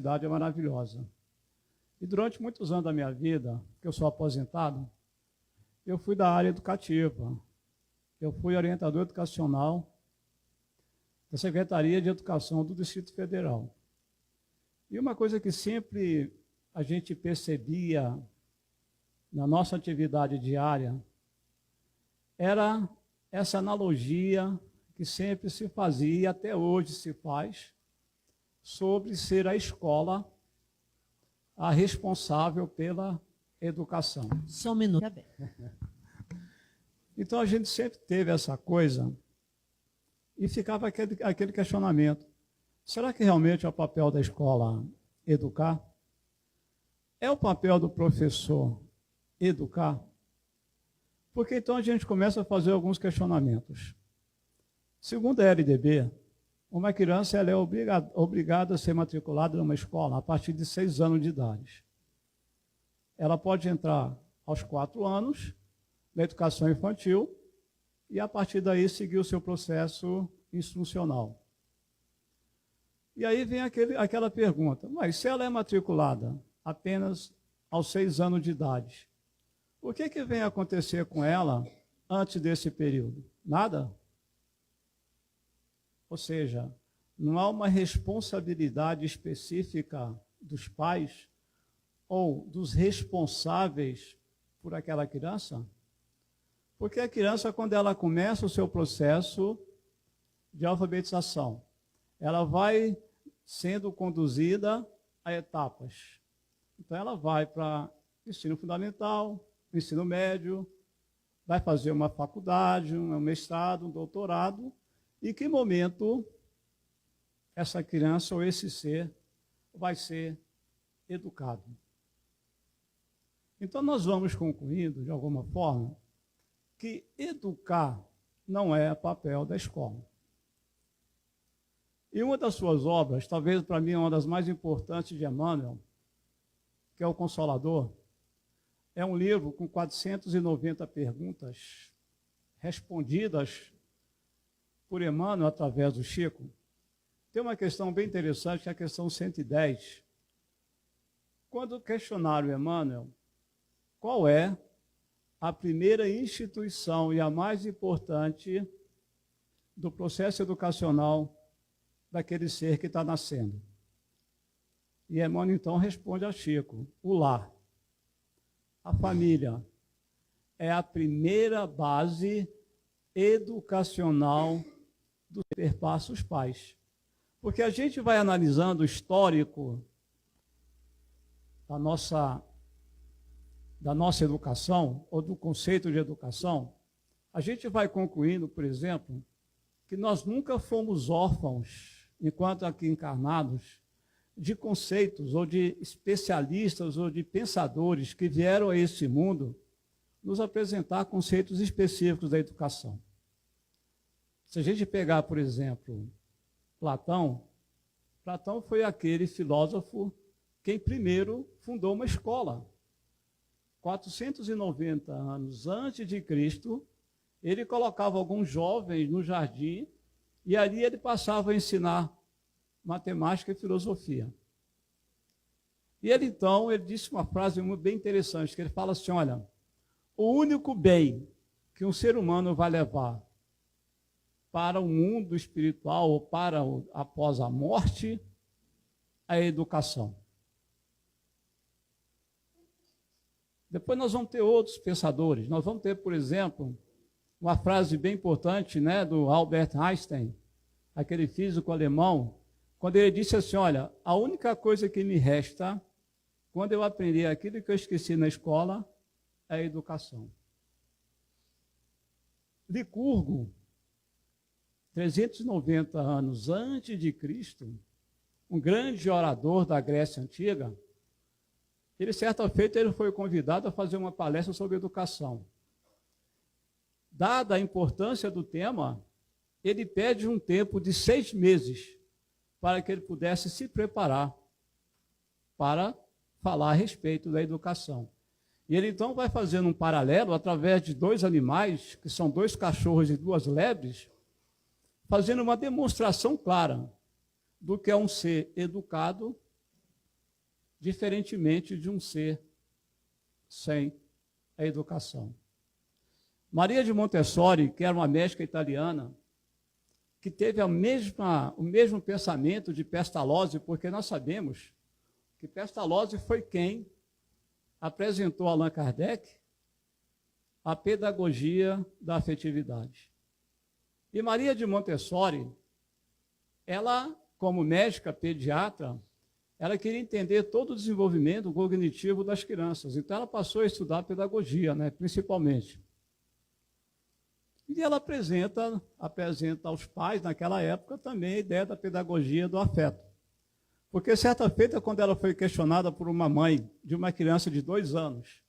cidade é maravilhosa. E durante muitos anos da minha vida, que eu sou aposentado, eu fui da área educativa. Eu fui orientador educacional da Secretaria de Educação do Distrito Federal. E uma coisa que sempre a gente percebia na nossa atividade diária era essa analogia que sempre se fazia e até hoje se faz sobre ser a escola a responsável pela educação. Só um minuto. Então a gente sempre teve essa coisa e ficava aquele questionamento. Será que realmente é o papel da escola educar? É o papel do professor educar? Porque então a gente começa a fazer alguns questionamentos. Segundo a LDB, uma criança ela é obrigada a ser matriculada numa escola a partir de 6 anos de idade. Ela pode entrar aos 4 anos na educação infantil e, a partir daí, seguir o seu processo instrucional. E aí vem aquela pergunta, mas se ela é matriculada apenas aos 6 anos de idade, o que vem acontecer com ela antes desse período? Nada? Ou seja, não há uma responsabilidade específica dos pais ou dos responsáveis por aquela criança? Porque a criança, quando ela começa o seu processo de alfabetização, ela vai sendo conduzida a etapas. Então, ela vai para ensino fundamental, ensino médio, vai fazer uma faculdade, um mestrado, um doutorado. Em que momento essa criança ou esse ser vai ser educado? Então, nós vamos concluindo, de alguma forma, que educar não é papel da escola. E uma das suas obras, talvez para mim uma das mais importantes de Emmanuel, que é o Consolador, é um livro com 490 perguntas respondidas por Emmanuel através do Chico. Tem uma questão bem interessante, que é a questão 110. Quando questionaram Emmanuel, qual é a primeira instituição e a mais importante do processo educacional daquele ser que está nascendo? E Emmanuel, então, responde a Chico, o lar. A família é a primeira base educacional do que perpassa os pais. Porque a gente vai analisando o histórico da nossa educação, ou do conceito de educação, a gente vai concluindo, por exemplo, que nós nunca fomos órfãos, enquanto aqui encarnados, de conceitos, ou de especialistas, ou de pensadores que vieram a esse mundo nos apresentar conceitos específicos da educação. Se a gente pegar, por exemplo, Platão foi aquele filósofo quem primeiro fundou uma escola. 490 anos antes de Cristo, ele colocava alguns jovens no jardim e ali ele passava a ensinar matemática e filosofia. E ele então, ele disse uma frase bem interessante, que ele fala assim, olha, o único bem que um ser humano vai levar para o mundo espiritual ou para após a morte é a educação. Depois nós vamos ter outros pensadores. Nós vamos ter, por exemplo, uma frase bem importante, né, do Albert Einstein, aquele físico alemão, quando ele disse assim, olha, a única coisa que me resta, quando eu aprender aquilo que eu esqueci na escola, é a educação. Licurgo, 390 anos antes de Cristo, um grande orador da Grécia Antiga, ele, certa feita, ele foi convidado a fazer uma palestra sobre educação. Dada a importância do tema, ele pede um tempo de 6 meses para que ele pudesse se preparar para falar a respeito da educação. E ele, então, vai fazendo um paralelo através de 2 animais, que são 2 cachorros e 2 lebres, fazendo uma demonstração clara do que é um ser educado diferentemente de um ser sem a educação. Maria de Montessori, que era uma médica italiana, que teve o mesmo pensamento de Pestalozzi, porque nós sabemos que Pestalozzi foi quem apresentou a Allan Kardec a pedagogia da afetividade. E Maria de Montessori, ela, como médica pediatra, ela queria entender todo o desenvolvimento cognitivo das crianças. Então, ela passou a estudar pedagogia, né, principalmente. E ela apresenta aos pais, naquela época, também a ideia da pedagogia do afeto. Porque, certa feita, quando ela foi questionada por uma mãe de uma criança de 2 anos,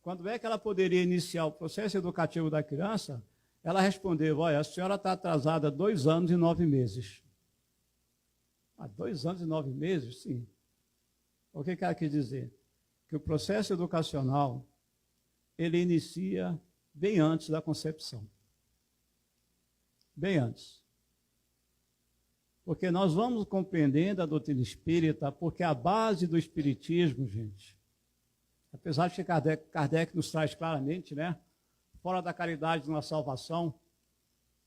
quando é que ela poderia iniciar o processo educativo da criança, ela respondeu: olha, a senhora está atrasada há 2 anos e 9 meses. Há 2 anos e 9 meses? Sim. O que ela quer dizer? Que o processo educacional, ele inicia bem antes da concepção. Bem antes. Porque nós vamos compreendendo a doutrina espírita, porque a base do espiritismo, gente, apesar de que Kardec nos traz claramente, né, fora da caridade de uma salvação,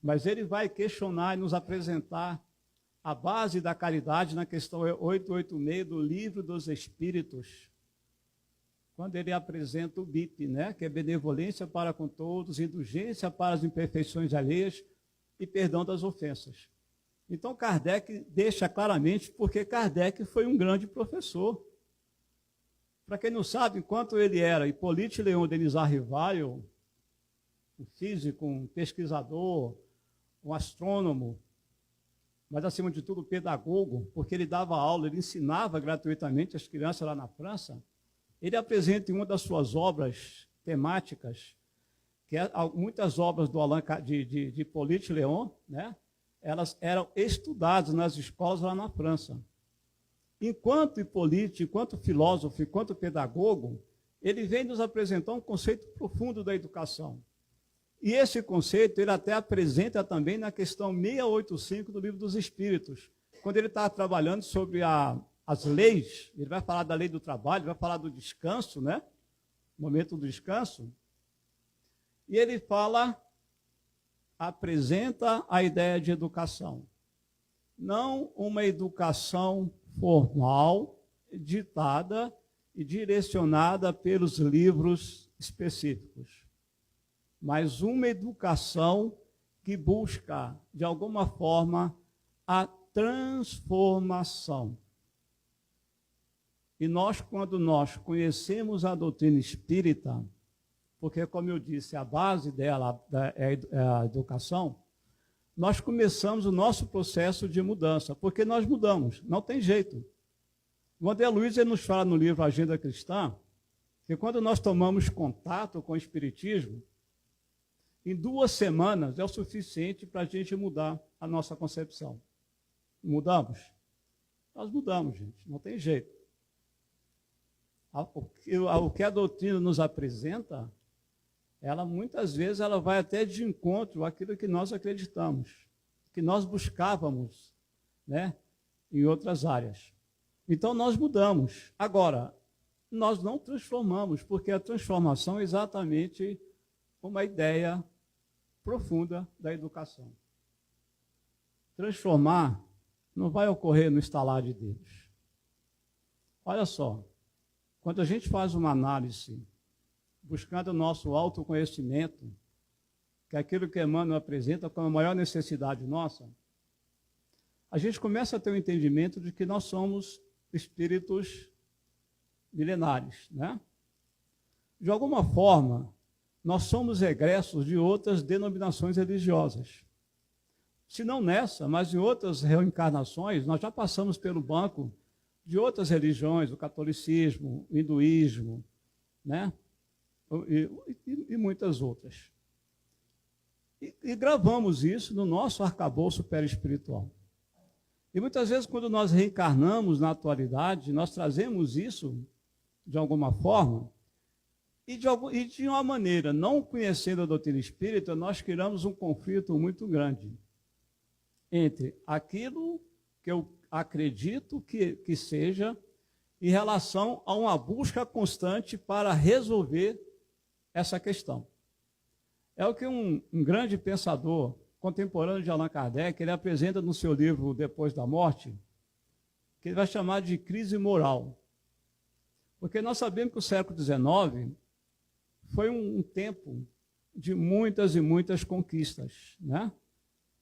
mas ele vai questionar e nos apresentar a base da caridade na questão 886 do Livro dos Espíritos, quando ele apresenta o BIP, né, que é benevolência para com todos, indulgência para as imperfeições alheias e perdão das ofensas. Então, Kardec deixa claramente, porque Kardec foi um grande professor. Para quem não sabe, enquanto ele era Hippolyte Léon Denis Rivail, um físico, um pesquisador, um astrônomo, mas, acima de tudo, pedagogo, porque ele dava aula, ele ensinava gratuitamente as crianças lá na França, ele apresenta em uma das suas obras temáticas, que muitas obras do de Hippolyte Léon, né, elas eram estudadas nas escolas lá na França. Enquanto Hippolyte, enquanto filósofo, enquanto pedagogo, ele vem nos apresentar um conceito profundo da educação. E esse conceito ele até apresenta também na questão 685 do Livro dos Espíritos, quando ele está trabalhando sobre as leis. Ele vai falar da lei do trabalho, vai falar do descanso, né? Momento do descanso. E ele apresenta a ideia de educação. Não uma educação formal, ditada e direcionada pelos livros específicos, mas uma educação que busca, de alguma forma, a transformação. E nós, quando nós conhecemos a doutrina espírita, porque, como eu disse, a base dela é a educação, nós começamos o nosso processo de mudança, porque nós mudamos, não tem jeito. O André Luiz ele nos fala no livro Agenda Cristã, que quando nós tomamos contato com o Espiritismo, em 2 semanas é o suficiente para a gente mudar a nossa concepção. Mudamos? Nós mudamos, gente, não tem jeito. O que a doutrina nos apresenta, ela muitas vezes ela vai até de encontro àquilo que nós acreditamos, que nós buscávamos, né, em outras áreas. Então nós mudamos. Agora, nós não transformamos, porque a transformação é exatamente uma ideia profunda da educação. Transformar não vai ocorrer no estalar de dedos. Olha só, quando a gente faz uma análise buscando o nosso autoconhecimento, que é aquilo que Emmanuel apresenta como a maior necessidade nossa, a gente começa a ter o entendimento de que nós somos espíritos milenares, né? De alguma forma, nós somos egressos de outras denominações religiosas. Se não nessa, mas em outras reencarnações, nós já passamos pelo banco de outras religiões, o catolicismo, o hinduísmo, né? E muitas outras. E gravamos isso no nosso arcabouço perispiritual. E muitas vezes, quando nós reencarnamos na atualidade, nós trazemos isso, de alguma forma, e de uma maneira, não conhecendo a doutrina espírita, nós criamos um conflito muito grande entre aquilo que eu acredito que seja em relação a uma busca constante para resolver essa questão. É o que um grande pensador contemporâneo de Allan Kardec, ele apresenta no seu livro Depois da Morte, que ele vai chamar de crise moral. Porque nós sabemos que o século XIX foi um tempo de muitas e muitas conquistas, né?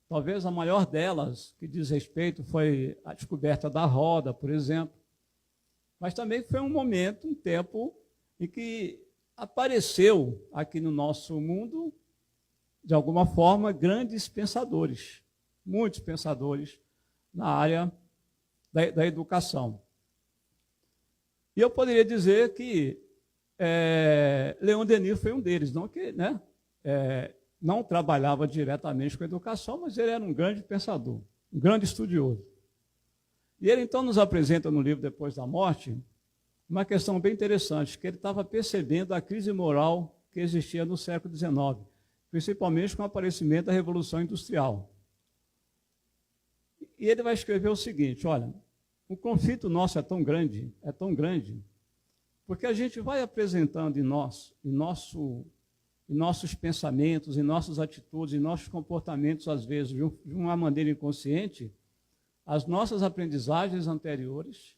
Talvez a maior delas, que diz respeito, foi a descoberta da roda, por exemplo. Mas também foi um momento, um tempo, em que apareceu aqui no nosso mundo, de alguma forma, grandes pensadores, muitos pensadores na área da educação. E eu poderia dizer que Leon Denis foi um deles, não que, né, não trabalhava diretamente com a educação, mas ele era um grande pensador, um grande estudioso. E ele então nos apresenta no livro Depois da Morte uma questão bem interessante, que ele estava percebendo a crise moral que existia no século XIX, principalmente com o aparecimento da Revolução Industrial. E ele vai escrever o seguinte: olha, o conflito nosso é tão grande, porque a gente vai apresentando em nossos pensamentos, em nossas atitudes, em nossos comportamentos, às vezes, de uma maneira inconsciente, as nossas aprendizagens anteriores,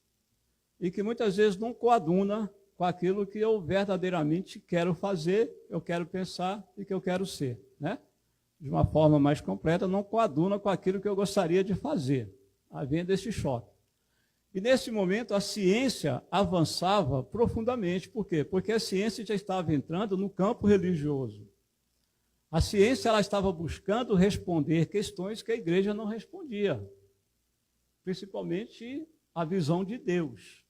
e que muitas vezes não coaduna com aquilo que eu verdadeiramente quero fazer, eu quero pensar e que eu quero ser, né? De uma forma mais completa, não coaduna com aquilo que eu gostaria de fazer, havendo esse choque. E nesse momento a ciência avançava profundamente. Por quê? Porque a ciência já estava entrando no campo religioso. A ciência ela estava buscando responder questões que a igreja não respondia, principalmente a visão de Deus.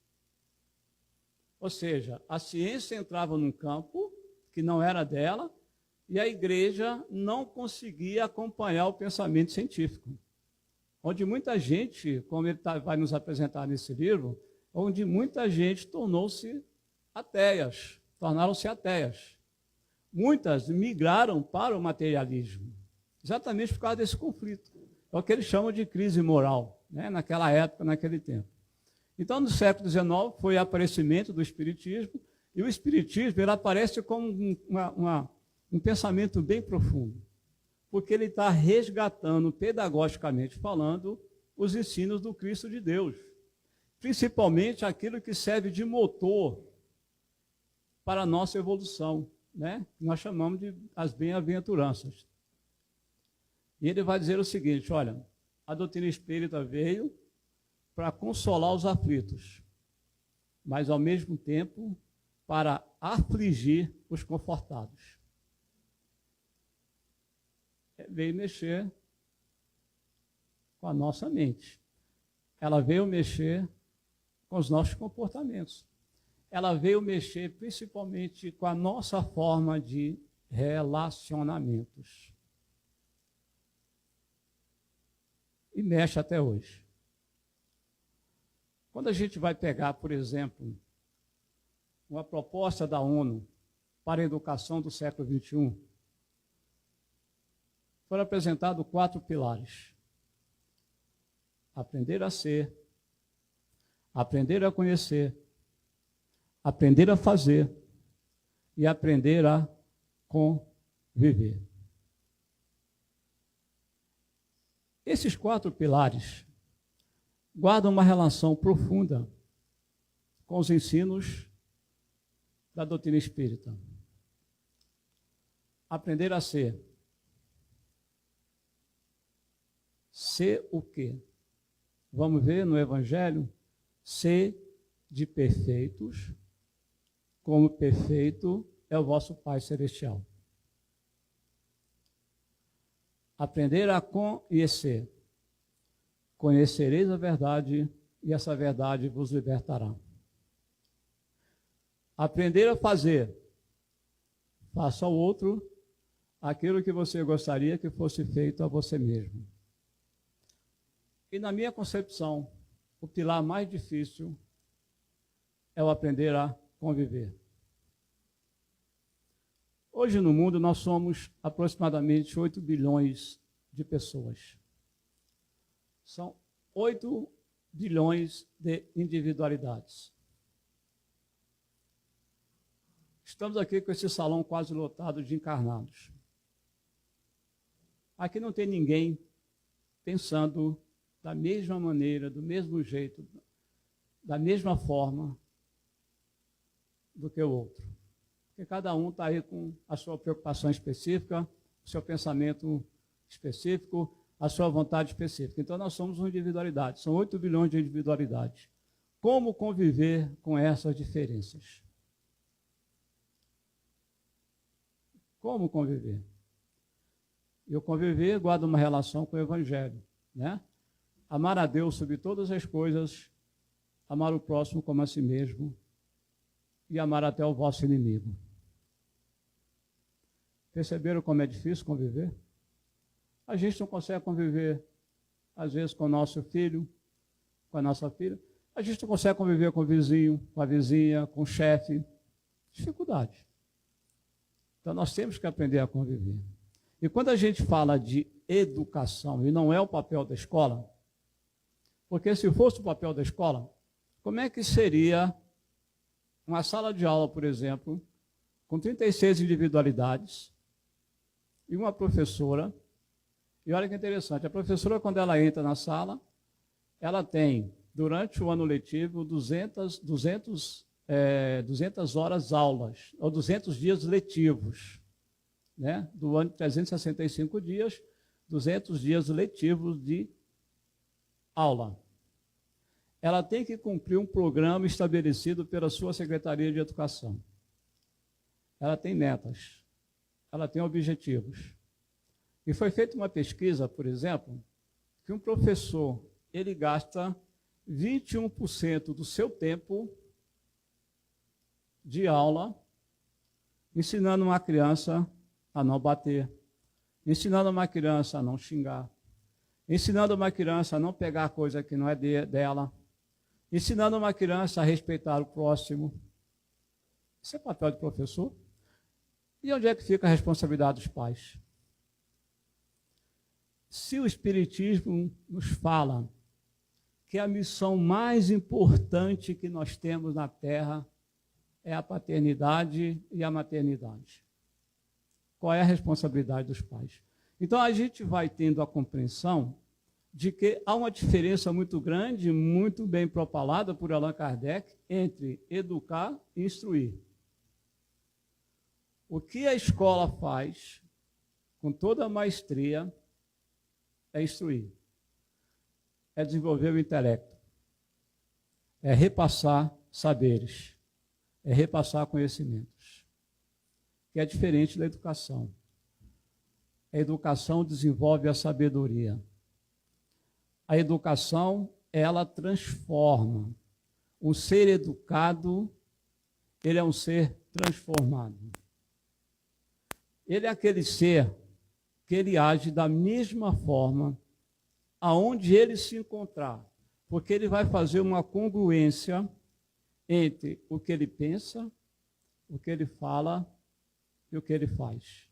Ou seja, a ciência entrava num campo que não era dela e a igreja não conseguia acompanhar o pensamento científico. Onde muita gente, como ele vai nos apresentar nesse livro, onde muita gente tornaram-se ateias. Muitas migraram para o materialismo, exatamente por causa desse conflito. É o que eles chamam de crise moral, né, naquela época, naquele tempo. Então, no século XIX, foi o aparecimento do Espiritismo, e o Espiritismo ele aparece como um pensamento bem profundo, porque ele está resgatando, pedagogicamente falando, os ensinos do Cristo de Deus, principalmente aquilo que serve de motor para a nossa evolução, né? Nós chamamos de as bem-aventuranças. E ele vai dizer o seguinte: olha, a doutrina espírita veio para consolar os aflitos, mas ao mesmo tempo para afligir os confortados. Veio mexer com a nossa mente. Ela veio mexer com os nossos comportamentos. Ela veio mexer principalmente com a nossa forma de relacionamentos. E mexe até hoje. Quando a gente vai pegar, por exemplo, uma proposta da ONU para a educação do século XXI, foram apresentados 4 pilares: aprender a ser, aprender a conhecer, aprender a fazer e aprender a conviver. Esses 4 pilares guardam uma relação profunda com os ensinos da doutrina espírita. Aprender a ser. Ser o quê? Vamos ver no Evangelho: ser de perfeitos, como perfeito é o vosso Pai Celestial. Aprender a conhecer. Conhecereis a verdade, e essa verdade vos libertará. Aprender a fazer. Faça ao outro aquilo que você gostaria que fosse feito a você mesmo. E na minha concepção, o pilar mais difícil é o aprender a conviver. Hoje no mundo nós somos aproximadamente 8 bilhões de pessoas. São 8 bilhões de individualidades. Estamos aqui com esse salão quase lotado de encarnados. Aqui não tem ninguém pensando da mesma maneira, do mesmo jeito, da mesma forma do que o outro. Porque cada um está aí com a sua preocupação específica, o seu pensamento específico, a sua vontade específica. Então, nós somos uma individualidade, são 8 bilhões de individualidades. Como conviver com essas diferenças? Como conviver? E o conviver guarda uma relação com o Evangelho, né? Amar a Deus sobre todas as coisas, amar o próximo como a si mesmo e amar até o vosso inimigo. Perceberam como é difícil conviver? A gente não consegue conviver, às vezes, com o nosso filho, com a nossa filha. A gente não consegue conviver com o vizinho, com a vizinha, com o chefe. Dificuldade. Então, nós temos que aprender a conviver. E quando a gente fala de educação, e não é o papel da escola, porque se fosse o papel da escola, como é que seria uma sala de aula, por exemplo, com 36 individualidades e uma professora? E olha que interessante, a professora, quando ela entra na sala, ela tem, durante o ano letivo, 200 horas aulas, ou 200 dias letivos, né? Do ano de 365 dias, 200 dias letivos de aula. Ela tem que cumprir um programa estabelecido pela sua Secretaria de Educação. Ela tem metas, ela tem objetivos. E foi feita uma pesquisa, por exemplo, que um professor, ele gasta 21% do seu tempo de aula ensinando uma criança a não bater, ensinando uma criança a não xingar, ensinando uma criança a não pegar coisa que não é dela, ensinando uma criança a respeitar o próximo. Isso é papel de professor. E onde é que fica a responsabilidade dos pais? Se o Espiritismo nos fala que a missão mais importante que nós temos na Terra é a paternidade e a maternidade, qual é a responsabilidade dos pais? Então, a gente vai tendo a compreensão de que há uma diferença muito grande, muito bem propalada por Allan Kardec, entre educar e instruir. O que a escola faz, com toda a maestria, é instruir, é desenvolver o intelecto, é repassar saberes, é repassar conhecimentos, que é diferente da educação. A educação desenvolve a sabedoria. A educação, ela transforma. O ser educado, ele é um ser transformado. Ele é aquele ser que ele age da mesma forma aonde ele se encontrar, porque ele vai fazer uma congruência entre o que ele pensa, o que ele fala e o que ele faz.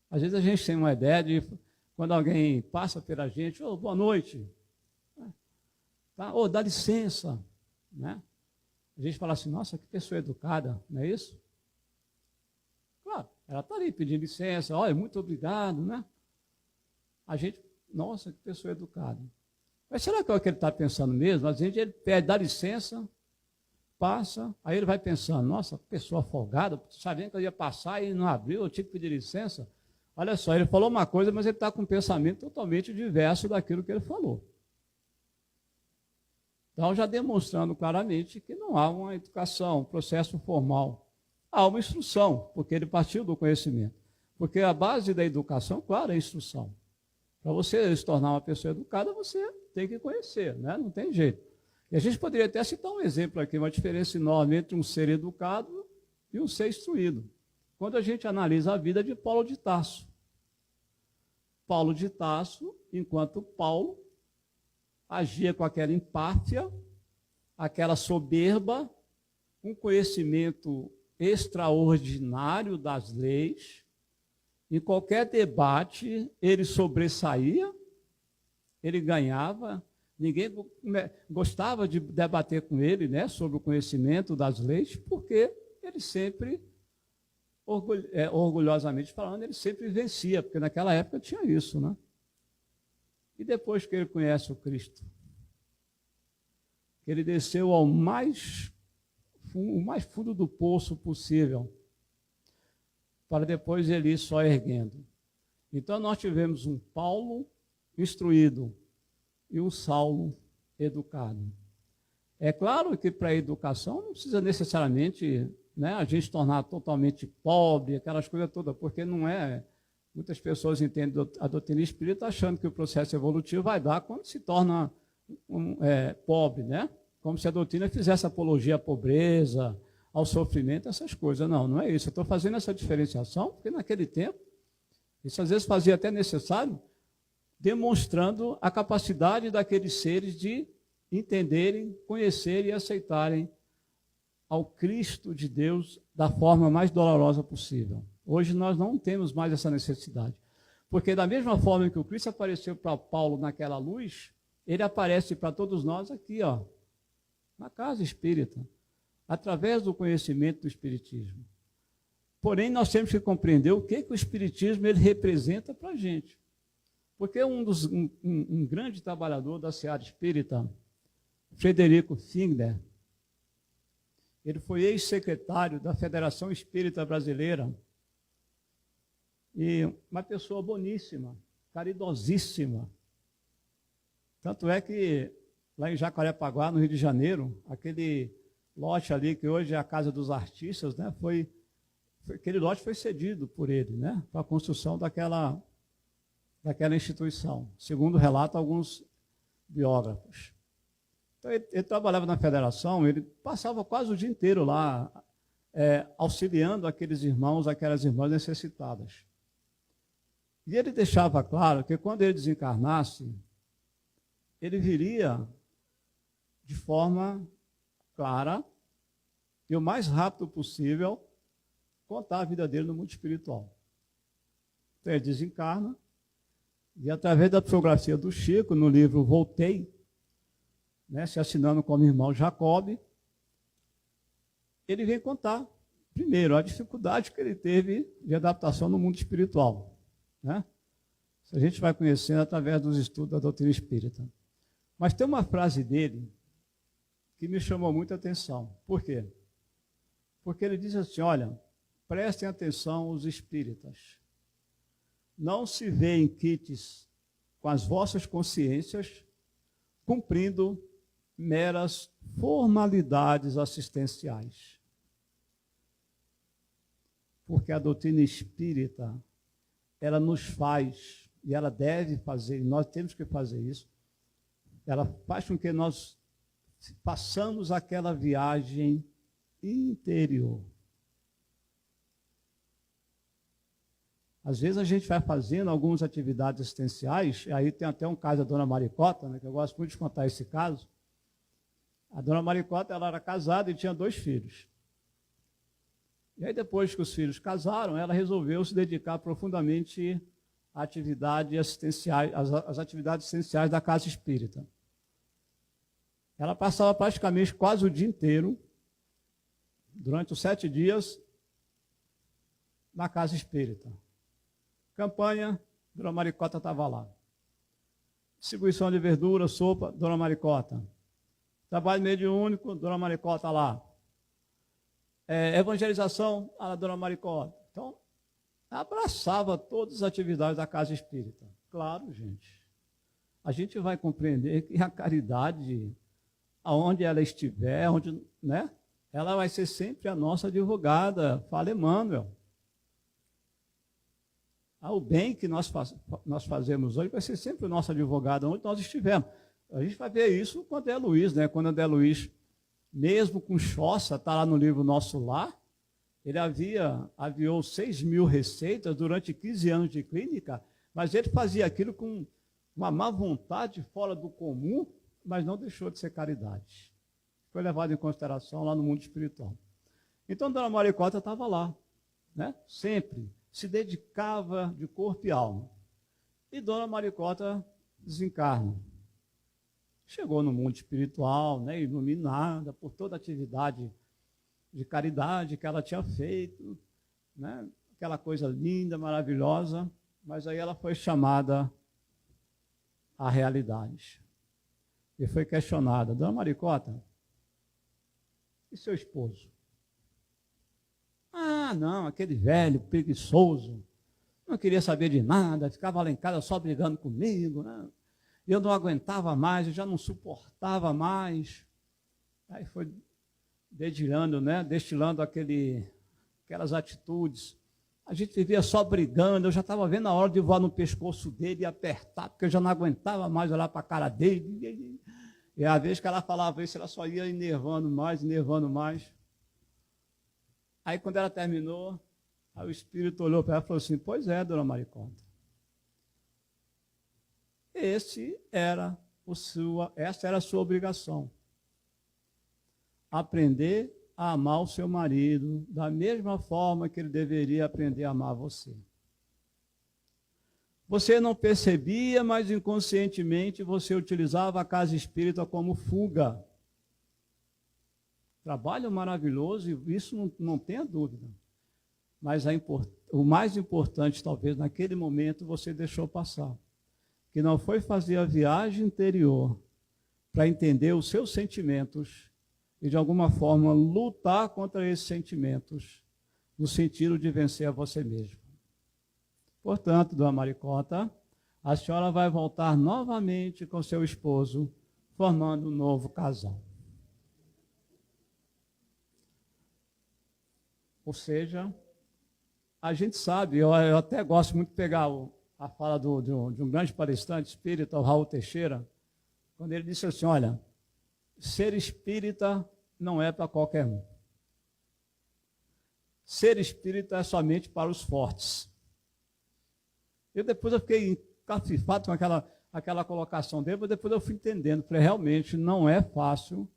Às vezes a gente tem uma ideia de, quando alguém passa pela gente, oh, boa noite, tá? Oh, dá licença, né? A gente fala assim, nossa, que pessoa educada, não é isso? Claro, ela está ali pedindo licença, olha, muito obrigado, né? A gente, nossa, que pessoa educada. Mas será que é o que ele está pensando mesmo? Às vezes ele pede, dá licença, passa, aí ele vai pensando, nossa, que pessoa folgada, sabendo que eu ia passar e não abriu, eu tinha que pedir licença. Olha só, ele falou uma coisa, mas ele está com um pensamento totalmente diverso daquilo que ele falou. Então, já demonstrando claramente que não há uma educação, um processo formal. Há uma instrução, porque ele partiu do conhecimento. Porque a base da educação, claro, é a instrução. Para você se tornar uma pessoa educada, você tem que conhecer, né? Não tem jeito. E a gente poderia até citar um exemplo aqui, uma diferença enorme entre um ser educado e um ser instruído. Quando a gente analisa a vida de Paulo de Tarso. Paulo de Tarso, enquanto Paulo agia com aquela empáfia, aquela soberba, um conhecimento extraordinário das leis, em qualquer debate ele sobressaía, ele ganhava, Ninguém gostava de debater com ele, né, sobre o conhecimento das leis, porque ele sempre, orgulhosamente falando, ele sempre vencia, porque naquela época tinha isso, né? E depois que ele conhece o Cristo, que ele desceu ao mais fundo do poço possível, para depois ele ir só erguendo. Então nós tivemos um Paulo instruído e um Saulo educado. É claro que para a educação não precisa necessariamente, né, a gente tornar totalmente pobre, aquelas coisas todas, porque não é. Muitas pessoas entendem a doutrina espírita achando que o processo evolutivo vai dar quando se torna pobre, né? Como se a doutrina fizesse apologia à pobreza, ao sofrimento, essas coisas. Não, não é isso. Eu estou fazendo essa diferenciação, porque naquele tempo, isso às vezes fazia até necessário, demonstrando a capacidade daqueles seres de entenderem, conhecerem e aceitarem ao Cristo de Deus da forma mais dolorosa possível. Hoje nós não temos mais essa necessidade, porque da mesma forma que o Cristo apareceu para Paulo naquela luz, ele aparece para todos nós aqui, ó, na casa espírita, através do conhecimento do Espiritismo. Porém, nós temos que compreender o que o Espiritismo ele representa para a gente. Porque um grande trabalhador da seara espírita, Frederico Fingler, ele foi ex-secretário da Federação Espírita Brasileira e uma pessoa boníssima, caridosíssima. Tanto é que lá em Jacarepaguá, no Rio de Janeiro, aquele lote ali que hoje é a Casa dos Artistas, né, aquele lote foi cedido por ele, né, para a construção daquela instituição, segundo relatam alguns biógrafos. Então, ele trabalhava na federação, ele passava quase o dia inteiro lá, auxiliando aqueles irmãos, aquelas irmãs necessitadas. E ele deixava claro que quando ele desencarnasse, ele viria de forma clara e o mais rápido possível contar a vida dele no mundo espiritual. Então, ele desencarna, e através da psicografia do Chico, no livro Voltei, né, se assinando como irmão Jacob, ele vem contar, primeiro, a dificuldade que ele teve de adaptação no mundo espiritual. Né? Isso a gente vai conhecendo através dos estudos da doutrina espírita. Mas tem uma frase dele que me chamou muita atenção. Por quê? Porque ele diz assim, olha, prestem atenção os espíritas. Não se veem quites com as vossas consciências cumprindo meras formalidades assistenciais. Porque a doutrina espírita, ela nos faz, e ela deve fazer, e nós temos que fazer isso, ela faz com que nós façamos aquela viagem interior. Às vezes a gente vai fazendo algumas atividades assistenciais, e aí tem até um caso da dona Maricota, né, que eu gosto muito de contar esse caso. A dona Maricota, ela era casada e tinha 2 filhos. E aí depois que os filhos casaram, ela resolveu se dedicar profundamente à atividade assistenciais, às atividades essenciais da casa espírita. Ela passava praticamente quase o dia inteiro, durante os 7 dias, na casa espírita. Campanha, dona Maricota estava lá. Distribuição de verdura, sopa, dona Maricota. Trabalho mediúnico, dona Maricota lá. Evangelização, a dona Maricota. Então, abraçava todas as atividades da casa espírita. Claro, gente. A gente vai compreender que a caridade, aonde ela estiver, onde, né, ela vai ser sempre a nossa advogada. Fala, Emmanuel. O bem que nós fazemos hoje vai ser sempre o nosso advogado, onde nós estivermos. A gente vai ver isso com André Luiz, né? Quando André Luiz, mesmo com Choça, está lá no livro Nosso Lar, ele aviou 6.000 receitas durante 15 anos de clínica, mas ele fazia aquilo com uma má vontade fora do comum, mas não deixou de ser caridade. Foi levado em consideração lá no mundo espiritual. Então, dona Maricota estava lá, né? Sempre se dedicava de corpo e alma. E dona Maricota desencarna. chegou no mundo espiritual, né, iluminada por toda a atividade de caridade que ela tinha feito, né, aquela coisa linda, maravilhosa, mas aí ela foi chamada à realidade. E foi questionada: Dona Maricota, e seu esposo? Ah, não, aquele velho preguiçoso, não queria saber de nada, ficava lá em casa só brigando comigo, né? Eu não aguentava mais, eu já não suportava mais. Aí foi dedilhando, né? Destilando aquelas atitudes. A gente vivia só brigando, eu já estava vendo a hora de voar no pescoço dele e apertar, porque eu já não aguentava mais olhar para a cara dele. E a vez que ela falava isso, ela só ia enervando mais, enervando mais. Aí quando ela terminou, aí o Espírito olhou para ela e falou assim: pois é, Dona Maricota, essa era a sua obrigação. Aprender a amar o seu marido da mesma forma que ele deveria aprender a amar você. Você não percebia, mas inconscientemente você utilizava a casa espírita como fuga. Trabalho maravilhoso, e isso não tenha dúvida. Mas o mais importante, talvez, naquele momento, você deixou passar. Que não foi fazer a viagem interior para entender os seus sentimentos e, de alguma forma, lutar contra esses sentimentos, no sentido de vencer a você mesmo. Portanto, Dona Maricota, a senhora vai voltar novamente com seu esposo, formando um novo casal. Ou seja, a gente sabe, eu até gosto muito de pegar a fala de um grande palestrante espírita, o Raul Teixeira, quando ele disse assim: olha, ser espírita não é para qualquer um. Ser espírita é somente para os fortes. Depois eu fiquei encafifado com aquela colocação dele, mas depois eu fui entendendo. Falei, realmente não é fácil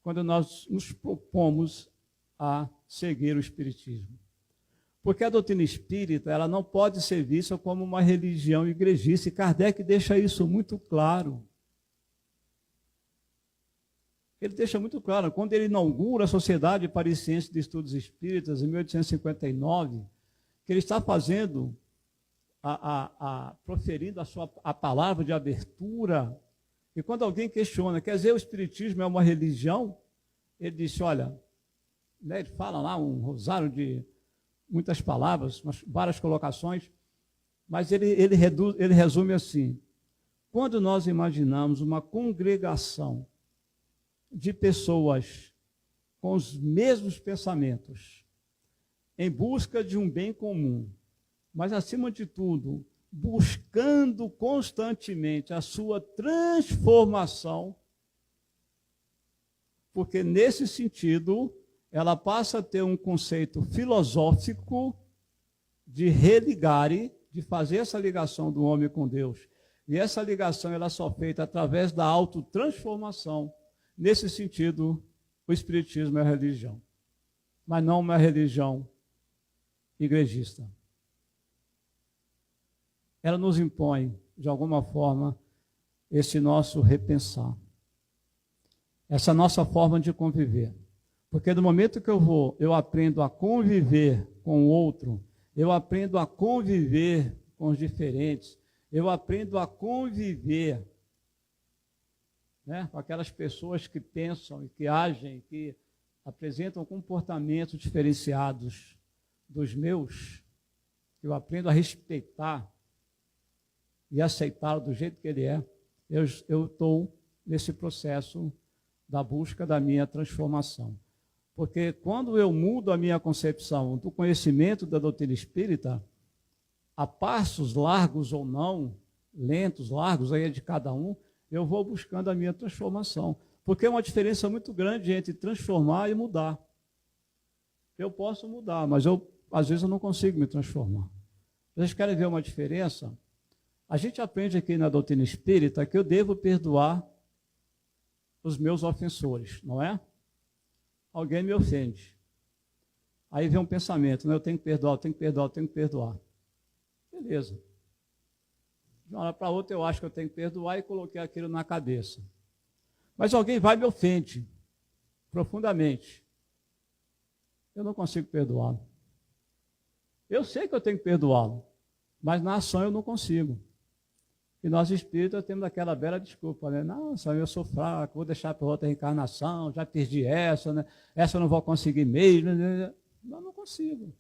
quando nós nos propomos a seguir o espiritismo. Porque a doutrina espírita, ela não pode ser vista como uma religião igrejista, e Kardec deixa isso muito claro. Ele deixa muito claro, quando ele inaugura a Sociedade Parisiense de Estudos Espíritas, em 1859, que ele está fazendo, proferindo a palavra de abertura, e quando alguém questiona, quer dizer, o espiritismo é uma religião? Ele disse, olha, né, ele fala lá um rosário de muitas palavras, várias colocações, mas ele resume assim: quando nós imaginamos uma congregação de pessoas com os mesmos pensamentos, em busca de um bem comum, mas, acima de tudo, buscando constantemente a sua transformação, porque, nesse sentido, ela passa a ter um conceito filosófico de religare, de fazer essa ligação do homem com Deus. E essa ligação ela é só feita através da autotransformação. Nesse sentido, o espiritismo é religião, mas não uma religião igrejista. Ela nos impõe, de alguma forma, esse nosso repensar, essa nossa forma de conviver. Porque no momento que eu aprendo a conviver com o outro, eu aprendo a conviver com os diferentes, eu aprendo a conviver, né, com aquelas pessoas que pensam e que agem, que apresentam comportamentos diferenciados dos meus, eu aprendo a respeitar e aceitá-lo do jeito que ele é, eu estou nesse processo da busca da minha transformação. Porque quando eu mudo a minha concepção do conhecimento da doutrina espírita, a passos largos ou não, lentos, largos, aí é de cada um, eu vou buscando a minha transformação. Porque é uma diferença muito grande entre transformar e mudar. Eu posso mudar, mas às vezes eu não consigo me transformar. Vocês querem ver uma diferença? A gente aprende aqui na doutrina espírita que eu devo perdoar os meus ofensores, não é? Alguém me ofende. Aí vem um pensamento, né? Eu tenho que perdoar, eu tenho que perdoar, eu tenho que perdoar. Beleza. De uma hora para outra eu acho que eu tenho que perdoar e coloquei aquilo na cabeça. Mas alguém vai e me ofende profundamente. Eu não consigo perdoá-lo. Eu sei que eu tenho que perdoá-lo, mas na ação eu não consigo. E nós espíritas temos aquela bela desculpa, né? Nossa, eu sou fraco, vou deixar para outra reencarnação, já perdi essa, né? Essa eu não vou conseguir mesmo. Né? Não consigo.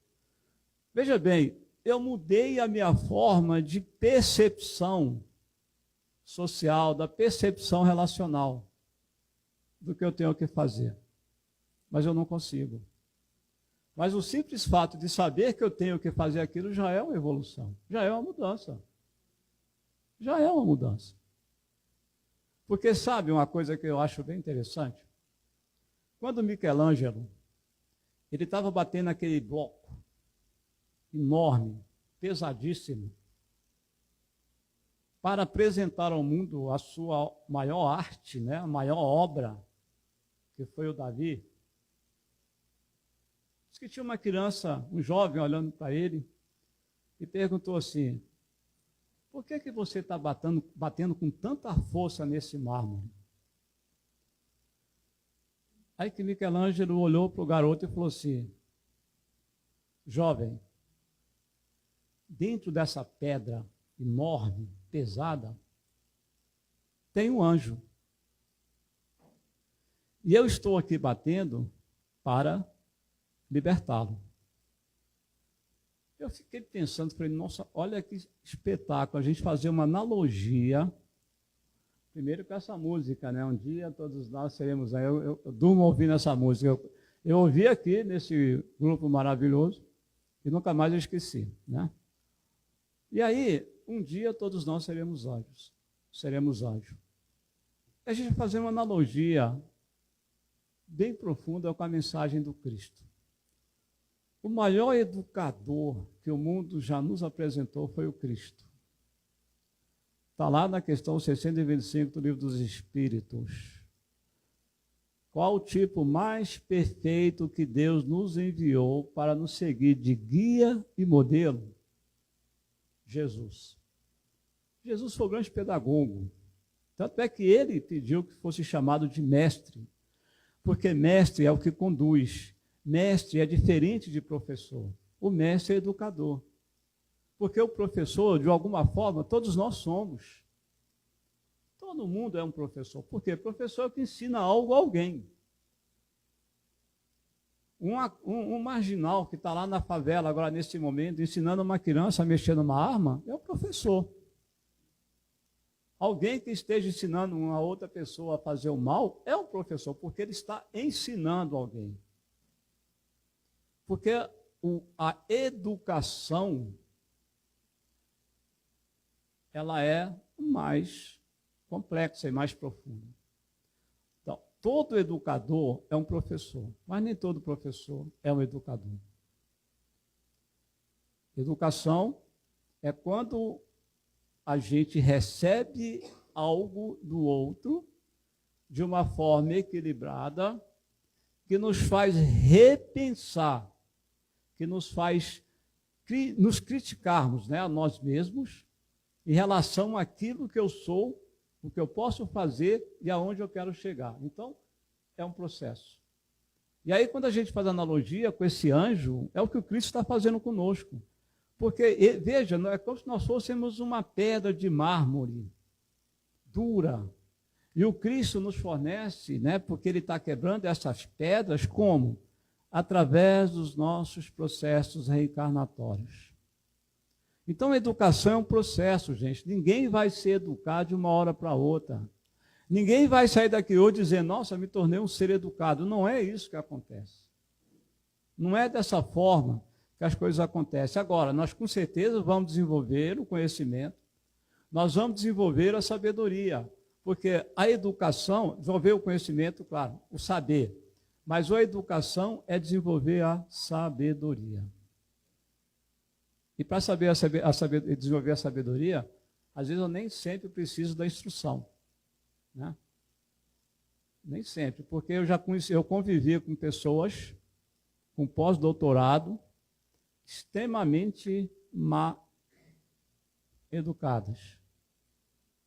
Veja bem, eu mudei a minha forma de percepção social, da percepção relacional do que eu tenho que fazer. Mas eu não consigo. Mas o simples fato de saber que eu tenho que fazer aquilo já é uma evolução, já é uma mudança. Já é uma mudança. Porque sabe uma coisa que eu acho bem interessante? Quando Michelangelo, ele estava batendo aquele bloco enorme, pesadíssimo, para apresentar ao mundo a sua maior arte, né, a maior obra, que foi o Davi. Diz que tinha uma criança, um jovem olhando para ele, e perguntou assim: por que você está batendo com tanta força nesse mármore? Aí que Michelangelo olhou para o garoto e falou assim: jovem, dentro dessa pedra enorme, pesada, tem um anjo. E eu estou aqui batendo para libertá-lo. Eu fiquei pensando, falei, nossa, olha que espetáculo, a gente fazer uma analogia, primeiro com essa música, né? Um dia todos nós seremos aí, eu durmo ouvindo essa música. Eu ouvi aqui nesse grupo maravilhoso e nunca mais eu esqueci, né? E aí, um dia todos nós seremos anjos, seremos anjos. A gente vai fazer uma analogia bem profunda com a mensagem do Cristo. O maior educador que o mundo já nos apresentou foi o Cristo. Está lá na questão 625 do Livro dos Espíritos. Qual o tipo mais perfeito que Deus nos enviou para nos seguir de guia e modelo? Jesus. Jesus foi o grande pedagogo. Tanto é que ele pediu que fosse chamado de mestre, porque mestre é o que conduz. Mestre é diferente de professor. O mestre é educador. Porque o professor, de alguma forma, todos nós somos. Todo mundo é um professor. Por quê? Professor é o que ensina algo a alguém. Um marginal que está lá na favela, agora nesse momento, ensinando uma criança a mexer numa arma, é o professor. Alguém que esteja ensinando uma outra pessoa a fazer o mal, é o professor, porque ele está ensinando alguém. Porque a educação, ela é mais complexa e mais profunda. Então, todo educador é um professor, mas nem todo professor é um educador. Educação é quando a gente recebe algo do outro de uma forma equilibrada, que nos faz repensar, que nos faz nos criticarmos, né, a nós mesmos, em relação àquilo que eu sou, o que eu posso fazer e aonde eu quero chegar. Então, é um processo. E aí, quando a gente faz analogia com esse anjo, é o que o Cristo está fazendo conosco. Porque, veja, é como se nós fôssemos uma pedra de mármore, dura. E o Cristo nos fornece, né, porque Ele está quebrando essas pedras, como? Através dos nossos processos reencarnatórios. Então, a educação é um processo, gente. Ninguém vai ser educado de uma hora para outra. Ninguém vai sair daqui hoje dizendo, nossa, me tornei um ser educado. Não é isso que acontece. Não é dessa forma que as coisas acontecem. Agora, nós com certeza vamos desenvolver o conhecimento, nós vamos desenvolver a sabedoria, porque a educação, desenvolver o conhecimento, claro, o saber, mas a educação é desenvolver a sabedoria. E para desenvolver a sabedoria, às vezes eu nem sempre preciso da instrução, né? Nem sempre, porque eu convivi com pessoas com pós-doutorado extremamente mal educadas.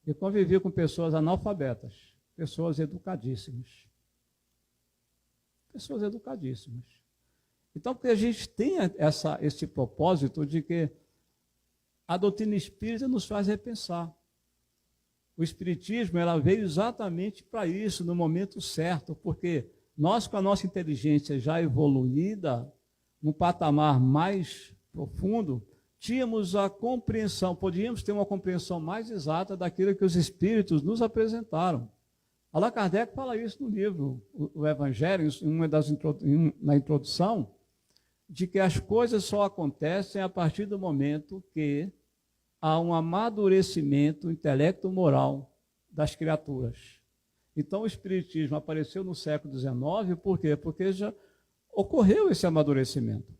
Eu convivi com pessoas analfabetas, pessoas educadíssimas. Pessoas educadíssimas. Então, porque a gente tem esse propósito de que a doutrina espírita nos faz repensar. O espiritismo ela veio exatamente para isso, no momento certo, porque nós, com a nossa inteligência já evoluída, num patamar mais profundo, tínhamos a compreensão, podíamos ter uma compreensão mais exata daquilo que os espíritos nos apresentaram. Allan Kardec fala isso no livro, o Evangelho, na introdução, de que as coisas só acontecem a partir do momento que há um amadurecimento intelecto-moral das criaturas. Então, o Espiritismo apareceu no século XIX, por quê? Porque já ocorreu esse amadurecimento.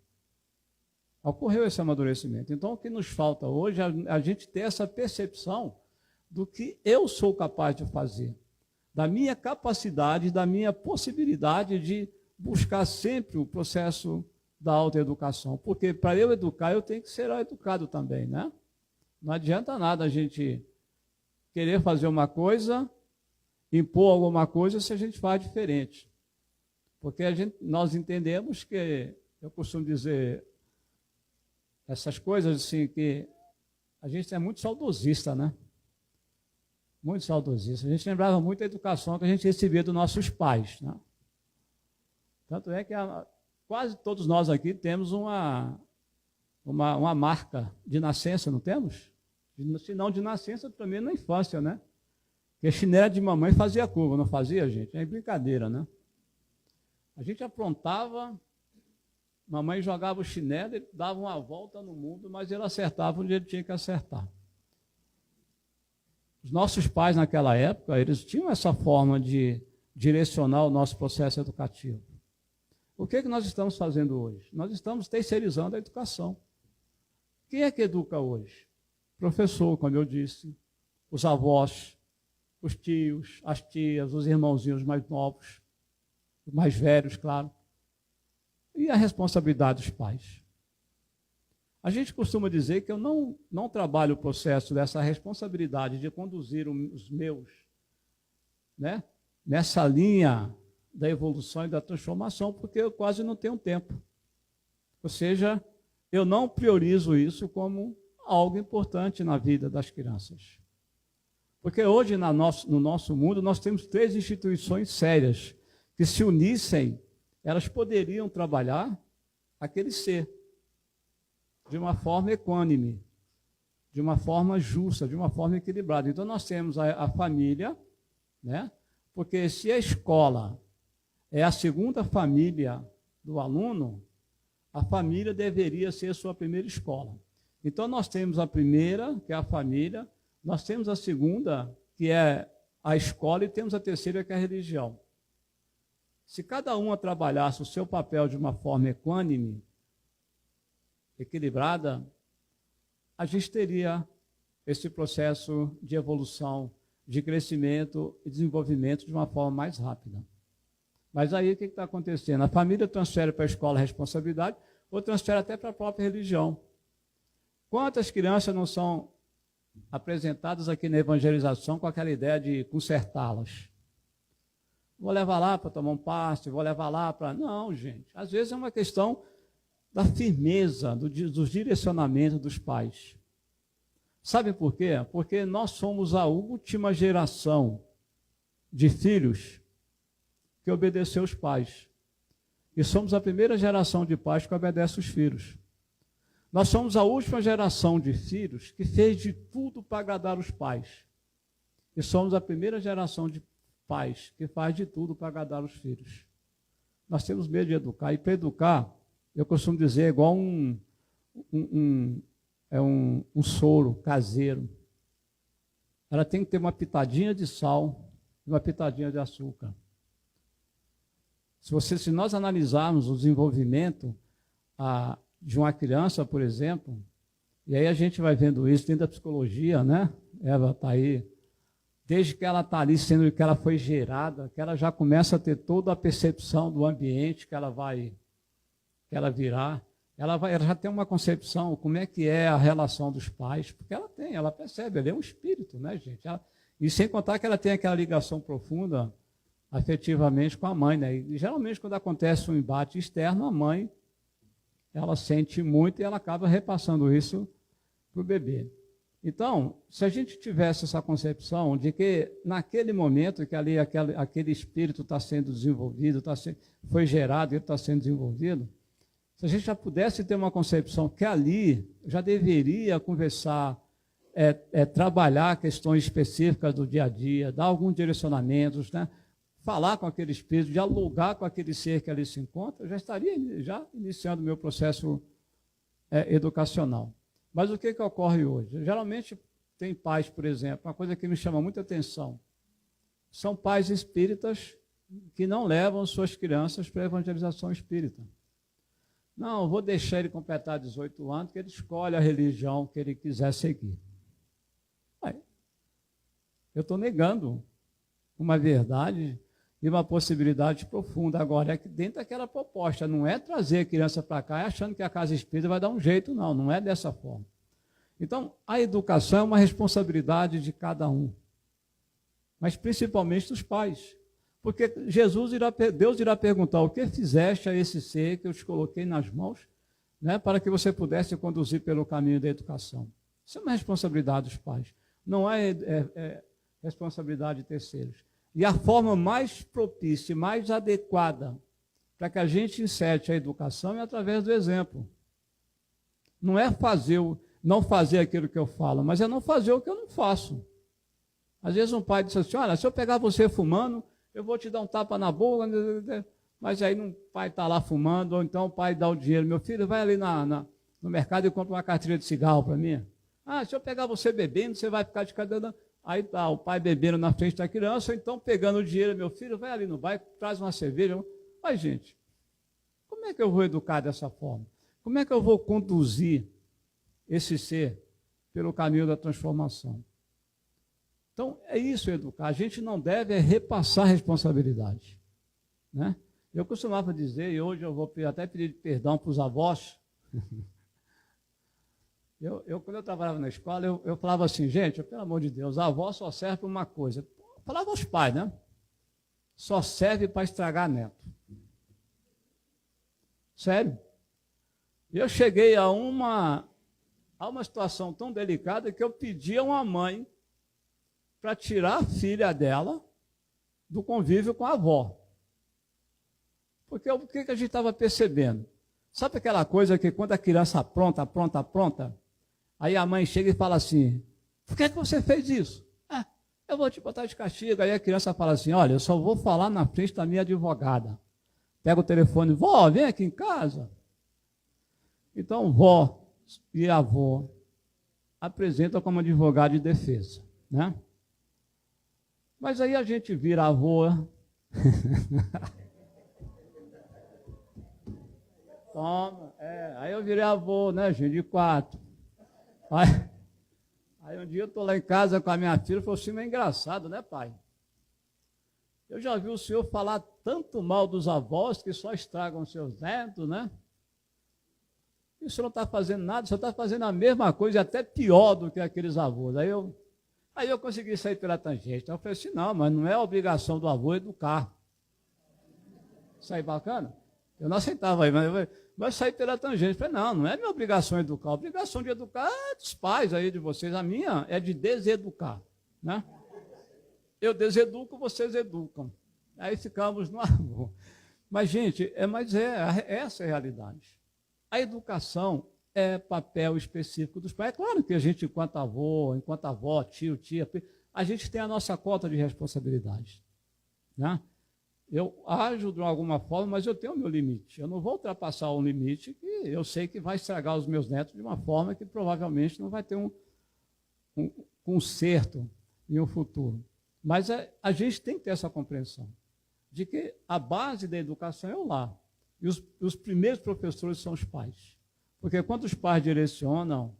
Ocorreu esse amadurecimento. Então, o que nos falta hoje é a gente ter essa percepção do que eu sou capaz de fazer, da minha capacidade, da minha possibilidade de buscar sempre o processo da autoeducação. Porque para eu educar, eu tenho que ser educado também, né? Não adianta nada a gente querer fazer uma coisa, impor alguma coisa, se a gente faz diferente. Porque nós entendemos que, eu costumo dizer essas coisas assim, que a gente é muito saudosista, né? Muito saudosista. A gente lembrava muito da educação que a gente recebia dos nossos pais, né? Tanto é que quase todos nós aqui temos uma marca de nascença, não temos? Se não de nascença, também na infância, né? Porque chinela de mamãe fazia curva, não fazia, gente? É brincadeira, né? A gente aprontava, mamãe jogava o chinelo, ele dava uma volta no mundo, mas ele acertava onde ele tinha que acertar. Os nossos pais, naquela época, eles tinham essa forma de direcionar o nosso processo educativo. O que nós estamos fazendo hoje? Nós estamos terceirizando a educação. Quem é que educa hoje? Professor, como eu disse, os avós, os tios, as tias, os irmãozinhos mais novos, os mais velhos, claro. E a responsabilidade dos pais. A gente costuma dizer que eu não trabalho o processo dessa responsabilidade de conduzir os meus, né, nessa linha da evolução e da transformação, porque eu quase não tenho tempo. Ou seja, eu não priorizo isso como algo importante na vida das crianças. Porque hoje, no nosso mundo, nós temos 3 instituições sérias que, se unissem, elas poderiam trabalhar aquele ser de uma forma equânime, de uma forma justa, de uma forma equilibrada. Então, nós temos a família, né? Porque se a escola é a segunda família do aluno, a família deveria ser a sua primeira escola. Então, nós temos a primeira, que é a família, nós temos a segunda, que é a escola, e temos a terceira, que é a religião. Se cada uma trabalhasse o seu papel de uma forma equânime, equilibrada, a gente teria esse processo de evolução, de crescimento e desenvolvimento de uma forma mais rápida. Mas aí o que está acontecendo? A família transfere para a escola a responsabilidade, ou transfere até para a própria religião. Quantas crianças não são apresentadas aqui na evangelização com aquela ideia de consertá-las? Vou levar lá para tomar um passe, vou levar lá para... Não, gente. Às vezes é uma questão da firmeza, dos direcionamentos dos pais. Sabe por quê? Porque nós somos a última geração de filhos que obedeceu os pais. E somos a primeira geração de pais que obedece os filhos. Nós somos a última geração de filhos que fez de tudo para agradar os pais. E somos a primeira geração de pais que faz de tudo para agradar os filhos. Nós temos medo de educar. E para educar, eu costumo dizer, é igual um soro caseiro. Ela tem que ter uma pitadinha de sal e uma pitadinha de açúcar. Se nós analisarmos o desenvolvimento de uma criança, por exemplo, e aí a gente vai vendo isso dentro da psicologia, né? Eva está aí, desde que ela está ali, sendo que ela foi gerada, que ela já começa a ter toda a percepção do ambiente que ela virá, ela já tem uma concepção, como é que é a relação dos pais, porque ela percebe, ela é um espírito, né, gente? E sem contar que ela tem aquela ligação profunda, afetivamente, com a mãe, né? E geralmente, quando acontece um embate externo, a mãe, ela sente muito e ela acaba repassando isso para o bebê. Então, se a gente tivesse essa concepção de que naquele momento que ali aquele espírito está sendo desenvolvido, foi gerado e está sendo desenvolvido, se a gente já pudesse ter uma concepção que ali já deveria conversar, trabalhar questões específicas do dia a dia, dar alguns direcionamentos, né? Falar com aquele espírito, dialogar com aquele ser que ali se encontra, eu já estaria já iniciando o meu processo educacional. Mas o que ocorre hoje? Geralmente tem pais, por exemplo, uma coisa que me chama muita atenção, são pais espíritas que não levam suas crianças para a evangelização espírita. Não, vou deixar ele completar 18 anos, que ele escolhe a religião que ele quiser seguir. Aí, eu estou negando uma verdade e uma possibilidade profunda. Agora, é que dentro daquela proposta, não é trazer a criança para cá achando que a casa espírita vai dar um jeito, não é dessa forma. Então, a educação é uma responsabilidade de cada um, mas principalmente dos pais. Porque Deus irá perguntar: o que fizeste a esse ser que eu te coloquei nas mãos, né, para que você pudesse conduzir pelo caminho da educação? Isso é uma responsabilidade dos pais, não é responsabilidade de terceiros. E a forma mais propícia e mais adequada para que a gente inserte a educação é através do exemplo. Não é não fazer aquilo que eu falo, mas é não fazer o que eu não faço. Às vezes um pai diz assim: olha, se eu pegar você fumando, eu vou te dar um tapa na boca, mas aí o pai está lá fumando, ou então o pai dá o dinheiro: meu filho, vai ali no mercado e compra uma carteira de cigarro para mim. Ah, se eu pegar você bebendo, você vai ficar de cadeira. Aí está o pai bebendo na frente da criança, ou então pegando o dinheiro: meu filho, vai ali no bairro, traz uma cerveja. Mas, gente, como é que eu vou educar dessa forma? Como é que eu vou conduzir esse ser pelo caminho da transformação? Então, é isso, educar. A gente não deve repassar responsabilidade, né? Eu costumava dizer, e hoje eu vou até pedir perdão para os avós. Quando eu trabalhava na escola, eu falava assim: gente, pelo amor de Deus, a avó só serve para uma coisa. Eu falava aos pais, né? Só serve para estragar neto. Sério. Eu cheguei a uma situação tão delicada que eu pedi a uma mãe para tirar a filha dela do convívio com a avó. Porque o que a gente estava percebendo? Sabe aquela coisa que quando a criança apronta, aí a mãe chega e fala assim: por que você fez isso? Eu vou te botar de castigo. Aí a criança fala assim: olha, eu só vou falar na frente da minha advogada. Pega o telefone: vó, vem aqui em casa. Então, vó e avó apresentam como advogado de defesa, né? Mas aí a gente vira avô. Toma, aí eu virei avô, né, gente, de 4. Aí um dia eu estou lá em casa com a minha filha e falou assim: é engraçado, né, pai? Eu já vi o senhor falar tanto mal dos avós que só estragam seus netos, né? E o senhor não está fazendo nada, o senhor está fazendo a mesma coisa, até pior do que aqueles avós. Aí eu consegui sair pela tangente. Eu falei assim: não, mas não é obrigação do avô educar. Isso aí bacana? Eu não aceitava aí, mas saí pela tangente. Eu falei: não é minha obrigação educar. A obrigação de educar é dos pais aí de vocês. A minha é de deseducar, né? Eu deseduco, vocês educam. Aí ficamos no avô. Mas, gente, essa é a realidade. A educação é papel específico dos pais. É claro que a gente, enquanto avó, tio, tia, a gente tem a nossa cota de responsabilidade, né? Eu ajo de alguma forma, mas eu tenho o meu limite. Eu não vou ultrapassar um limite que eu sei que vai estragar os meus netos de uma forma que provavelmente não vai ter um conserto em um futuro. Mas a gente tem que ter essa compreensão de que a base da educação é o lar. E os primeiros professores são os pais. Porque quando os pais direcionam,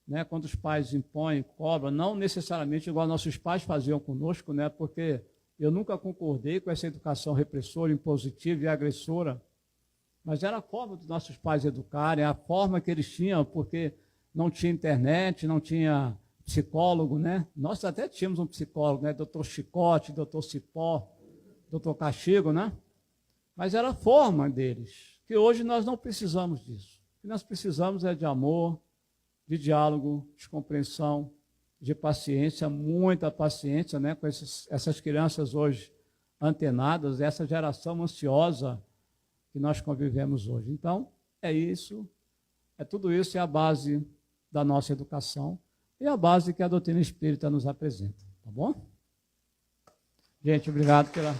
né, quando os pais impõem, cobram, não necessariamente igual nossos pais faziam conosco, né, porque eu nunca concordei com essa educação repressora, impositiva e agressora, mas era a forma dos nossos pais educarem, a forma que eles tinham, porque não tinha internet, não tinha psicólogo, né? Nós até tínhamos um psicólogo, né? Doutor Chicote, doutor Cipó, doutor Castigo, né? Mas era a forma deles, que hoje nós não precisamos disso. O que nós precisamos é de amor, de diálogo, de compreensão, de paciência, muita paciência, né? Com essas crianças hoje antenadas, essa geração ansiosa que nós convivemos hoje. Então, é isso, é tudo isso, é a base da nossa educação e a base que a doutrina espírita nos apresenta, tá bom? Gente, obrigado pela